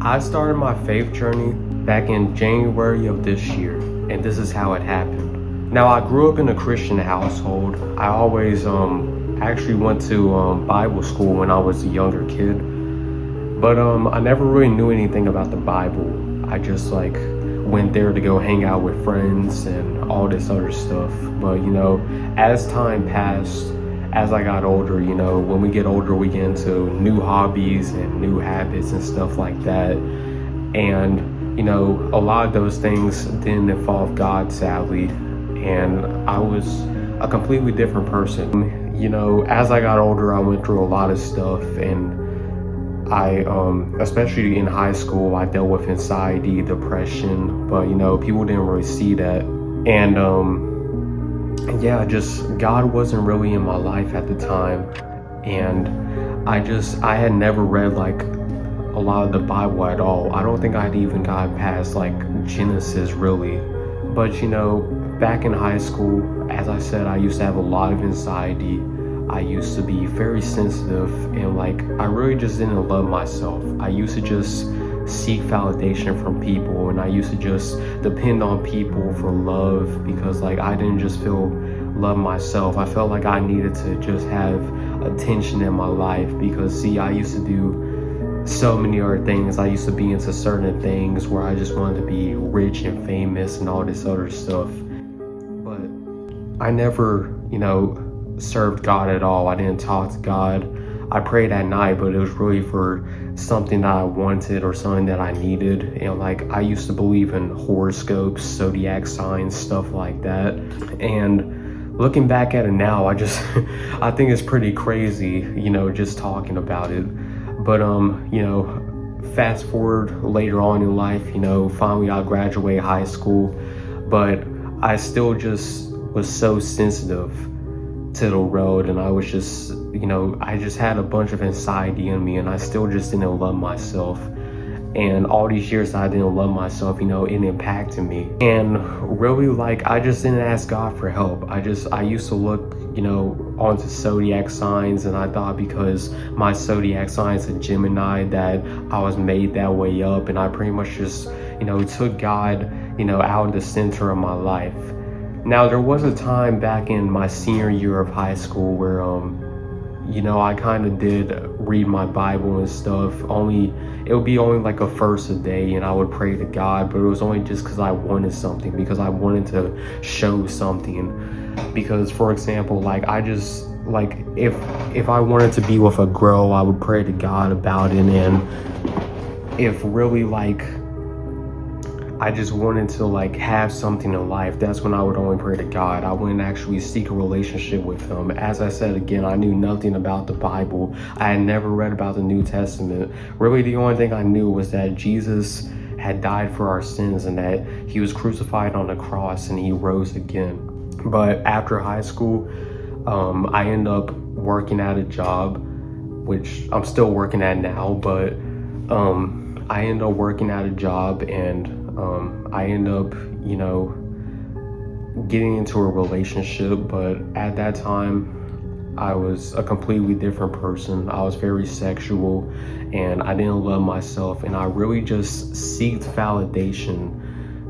I started my faith journey back in January of this year, and this is how it happened. Now, I grew up in a Christian household. I always actually went to Bible school when I was a younger kid, but I never really knew anything about the Bible. I just went there to go hang out with friends and all this other stuff. But as time passed, as I got older, when we get older, we get into new hobbies and new habits and stuff like that. And, a lot of those things didn't involve God, sadly. And I was a completely different person. As I got older, I went through a lot of stuff. And I, especially in high school, I dealt with anxiety, depression. But, people didn't really see that. And, just God wasn't really in my life at the time, and I had never read a lot of the Bible at all. I don't think I'd even gotten past Genesis really. But back in high school, as I said, I used to have a lot of anxiety. I used to be very sensitive, and I really just didn't love myself. I used to just seek validation from people, and I used to just depend on people for love because I didn't just feel love myself. I felt like I needed to just have attention in my life because I used to do so many other things. I used to be into certain things where I just wanted to be rich and famous and all this other stuff, but I never served God at all. I didn't talk to God. I prayed at night, but it was really for something that I wanted or something that I needed. And I used to believe in horoscopes, zodiac signs, stuff like that. And looking back at it now, I think it's pretty crazy, just talking about it. But fast forward later on in life, finally I graduated high school, but I still just was so sensitive to the road, and I was just I just had a bunch of anxiety in me, and I still just didn't love myself. And all these years that I didn't love myself, it impacted me. And really, I just didn't ask God for help. I used to look onto zodiac signs, and I thought because my zodiac sign is a Gemini that I was made that way up, and I pretty much just took God out of the center of my life. Now, there was a time back in my senior year of high school where, I kind of did read my Bible and stuff. It would be only a verse a day, and I would pray to God, but it was only just because I wanted something, because I wanted to show something. Because, for example, if I wanted to be with a girl, I would pray to God about it. And if really I just wanted to have something in life, that's when I would only pray to God. I wouldn't actually seek a relationship with him. As I said again, I knew nothing about the Bible. I had never read about the New Testament. Really, the only thing I knew was that Jesus had died for our sins and that he was crucified on the cross and he rose again. But after high school, I ended up working at a job, which I'm still working at now, but I ended up working at a job, and I ended up, getting into a relationship. But at that time, I was a completely different person. I was very sexual, and I didn't love myself. And I really just sought validation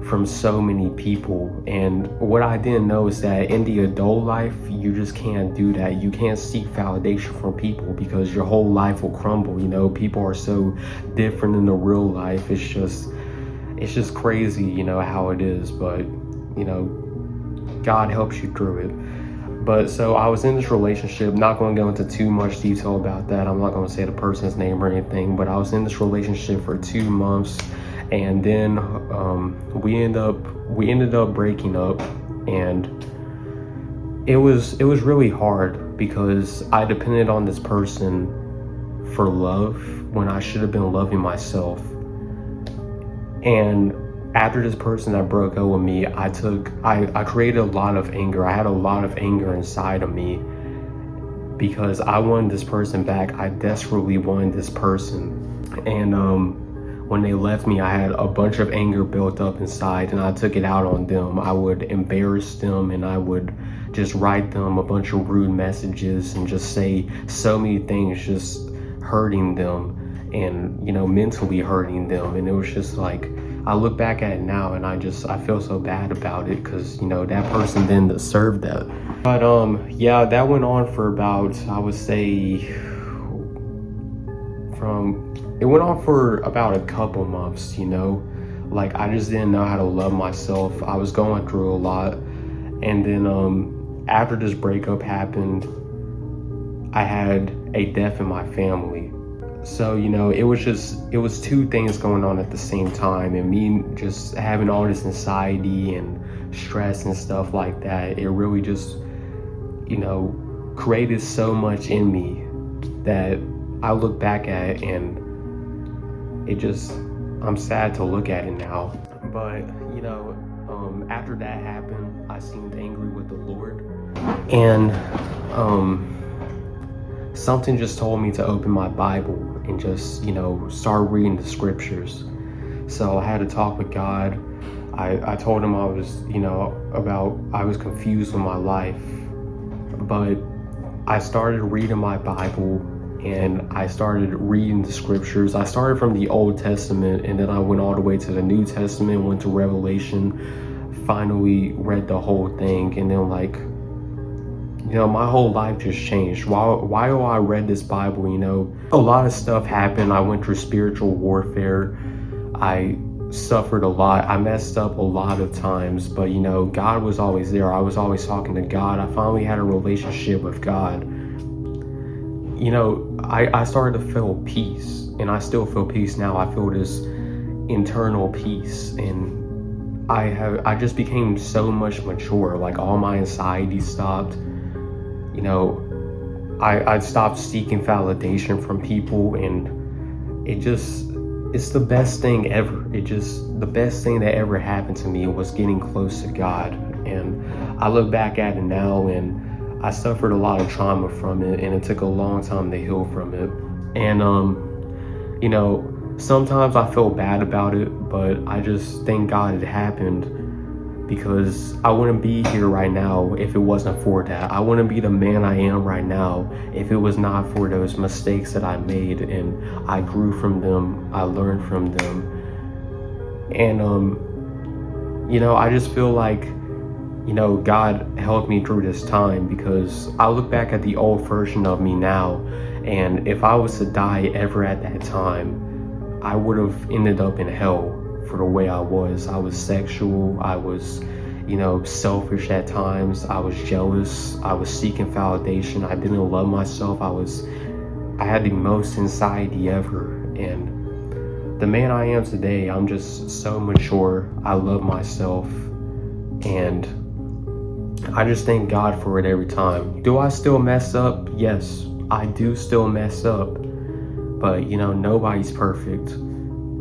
from so many people. And what I didn't know is that in the adult life, you just can't do that. You can't seek validation from people because your whole life will crumble. People are so different in the real life. It's just crazy, how it is, but God helps you through it. But so I was in this relationship, not going to go into too much detail about that. I'm not going to say the person's name or anything, but I was in this relationship for 2 months, and then we ended up breaking up. And it was really hard because I depended on this person for love when I should have been loving myself. And after this person that broke up with me, I created a lot of anger. I had a lot of anger inside of me because I wanted this person back. I desperately wanted this person. And when they left me, I had a bunch of anger built up inside, and I took it out on them. I would embarrass them, and I would just write them a bunch of rude messages and just say so many things, just hurting them. and, you know, mentally hurting them. And it was just like, I look back at it now and I feel so bad about it, because, you know, that person didn't deserve that. But yeah, that went on for about, I would say, it went on for about a couple months, you know. Like, I just didn't know how to love myself. I was going through a lot. And then after this breakup happened, I had a death in my family. So, you know, it was two things going on at the same time, and me just having all this anxiety and stress and stuff like that, it really just, you know, created so much in me that I look back at it, and I'm sad to look at it now. But, you know, after that happened, I seemed angry with the Lord, and something just told me to open my Bible and just, you know, start reading the scriptures. So I had to talk with God. I told him I was, you know, I was confused with my life. But I started reading my Bible, and I started reading the scriptures. I started from the Old Testament, and then I went all the way to the New Testament, went to Revelation, finally read the whole thing, and then, like, you know, my whole life just changed. While I read this Bible, you know, a lot of stuff happened. I went through spiritual warfare. I suffered a lot. I messed up a lot of times, but, you know, God was always there. I was always talking to God. I finally had a relationship with God. You know, I started to feel peace, and I still feel peace now. I feel this internal peace, and I just became so much mature. Like, all my anxiety stopped. You know, I stopped seeking validation from people, and it's the best thing ever. The best thing that ever happened to me was getting close to God. And I look back at it now, and I suffered a lot of trauma from it, and it took a long time to heal from it. And, you know, sometimes I feel bad about it, but I just thank God it happened, because I wouldn't be here right now if it wasn't for that. I wouldn't be the man I am right now if it was not for those mistakes that I made, and I grew from them. I learned from them. And, you know, I just feel like, you know, God helped me through this time, because I look back at the old version of me now, and if I was to die ever at that time, I would have ended up in hell for the way I was. I was sexual. I was, you know, selfish at times. I was jealous. I was seeking validation. I didn't love myself. I had the most anxiety ever. And the man I am today, I'm just so mature. I love myself, and I just thank God for it every time. Do I still mess up? Yes, I do still mess up. But, you know, nobody's perfect.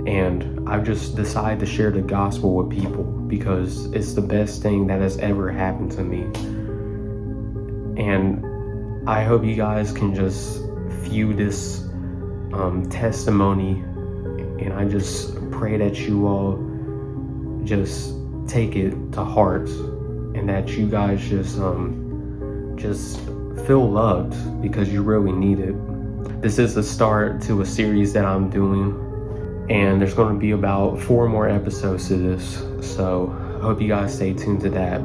And I've just decided to share the gospel with people, because it's the best thing that has ever happened to me. And I hope you guys can just view this testimony, and I just pray that you all just take it to heart, and that you guys just feel loved, because you really need it. This is the start to a series that I'm doing, and there's going to be about 4 more episodes to this, so I hope you guys stay tuned to that.